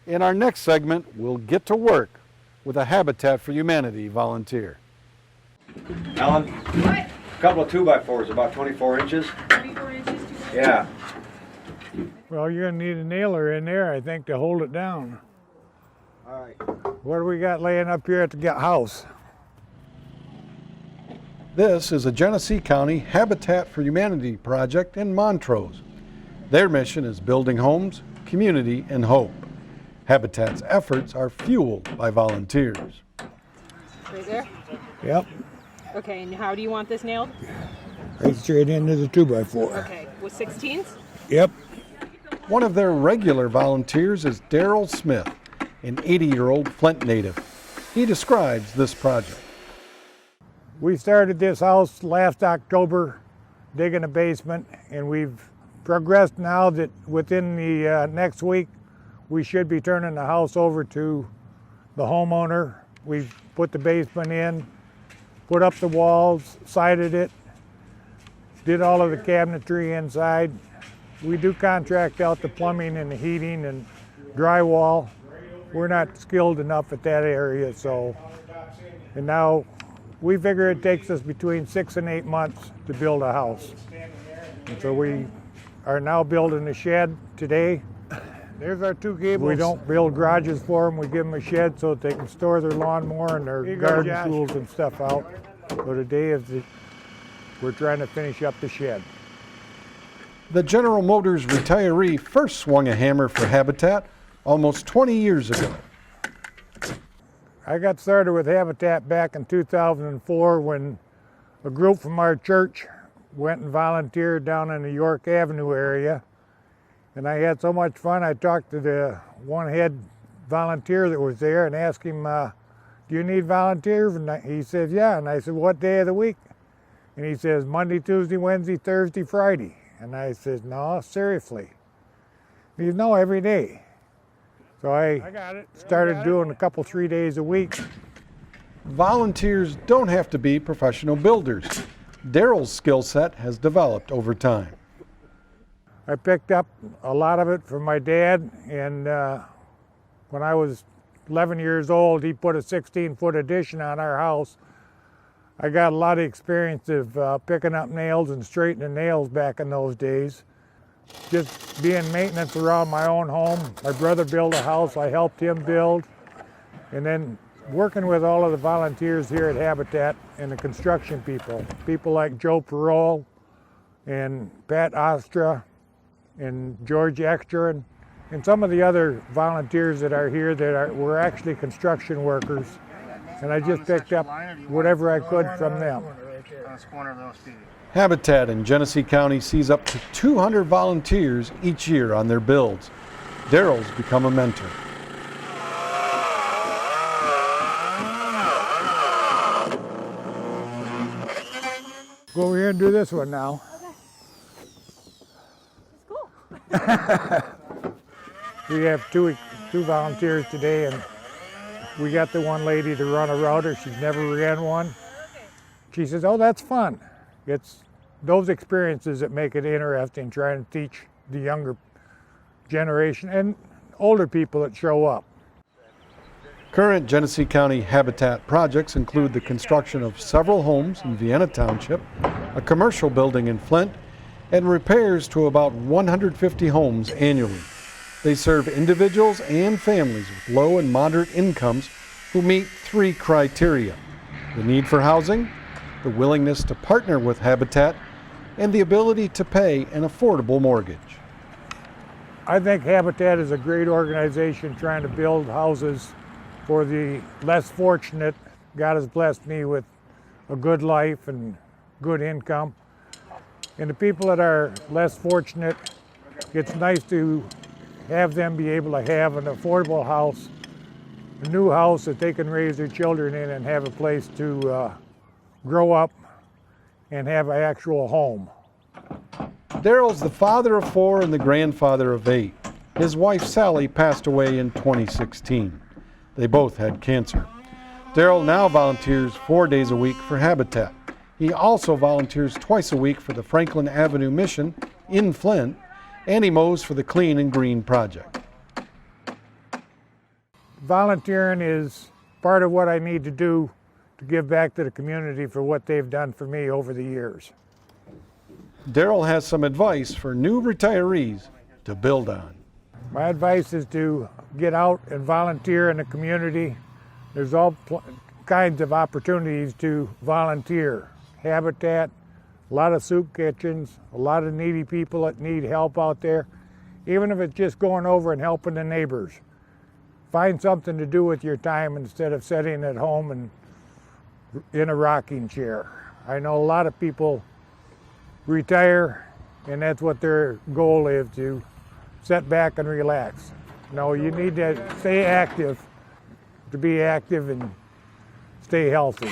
In our next segment, we'll get to work with a Habitat for Humanity volunteer. Alan? What? A couple of 2x4s, about 24 inches. 24 inches? Yeah. Well, you're going to need a nailer in there, I think, to hold it down. All right. What do we got laying up here at the house? This is a Genesee County Habitat for Humanity project in Montrose. Their mission is building homes, community, and hope. Habitat's efforts are fueled by volunteers. Right there? Yep, Okay, and how do you want this nailed? right straight into the 2x4. Okay, with 16s? Yep. One of their regular volunteers is Darryl Smith, an 80-year-old Flint native. He describes this project. We started this house last October, digging a basement, and we've progressed now that within the next week, we should be turning the house over to the homeowner. We've put the basement in, put up the walls, sided it, did all of the cabinetry inside. We do contract out the plumbing and the heating and drywall. We're not skilled enough at that area, and now we figure it takes us between 6 and 8 months to build a house. And so we are now building a shed today. There's our 2 gables. We don't build garages for them. We give them a shed so that they can store their lawnmower and their garden tools and stuff out. So today we're trying to finish up the shed. The General Motors retiree first swung a hammer for Habitat almost 20 years ago. I got started with Habitat back in 2004 when a group from our church went and volunteered down in the York Avenue area. And I had so much fun, I talked to the one head volunteer that was there and asked him, do you need volunteers? And he said, yeah. And I said, what day of the week? And he says, Monday, Tuesday, Wednesday, Thursday, Friday. And I said, no, seriously. He said, no, every day. So I started doing a couple, 3 days a week. Volunteers don't have to be professional builders. Darryl's skill set has developed over time. I picked up a lot of it from my dad, and when I was 11 years old, he put a 16-foot addition on our house. I got a lot of experience of picking up nails and straightening nails back in those days. Just being maintenance around my own home. My brother built a house, I helped him build, and then working with all of the volunteers here at Habitat and the construction people like Joe Perot and Pat Ostra and George Extra and some of the other volunteers that are here that were actually construction workers. And I just picked up whatever I could from them. Habitat in Genesee County sees up to 200 volunteers each year on their builds. Darryl's become a mentor. Go over here and do this one now. Okay. It's cool. We have two volunteers today, and we got the one lady to run a router. She's never ran one. She says, oh, that's fun. It's those experiences that make it interesting, trying to teach the younger generation and older people that show up. Current Genesee County Habitat projects include the construction of several homes in Vienna Township, a commercial building in Flint, and repairs to about 150 homes annually. They serve individuals and families with low and moderate incomes who meet 3 criteria: the need for housing, the willingness to partner with Habitat, and the ability to pay an affordable mortgage. I think Habitat is a great organization trying to build houses for the less fortunate. God has blessed me with a good life and good income. And the people that are less fortunate, it's nice to have them be able to have an affordable house, a new house that they can raise their children in and have a place to grow up and have an actual home. Darryl's the father of 4 and the grandfather of 8. His wife Sally passed away in 2016. They both had cancer. Darryl now volunteers 4 days a week for Habitat. He also volunteers twice a week for the Franklin Avenue Mission in Flint, and he mows for the Clean and Green Project. volunteering is part of what I need to do to give back to the community for what they've done for me over the years. Darryl has some advice for new retirees to build on. My advice is to get out and volunteer in the community. There's all kinds of opportunities to volunteer. Habitat, a lot of soup kitchens, a lot of needy people that need help out there. Even if it's just going over and helping the neighbors. Find something to do with your time instead of sitting at home and in a rocking chair. I know a lot of people retire and that's what their goal is, to sit back and relax. No, you need to stay active, to be active and stay healthy.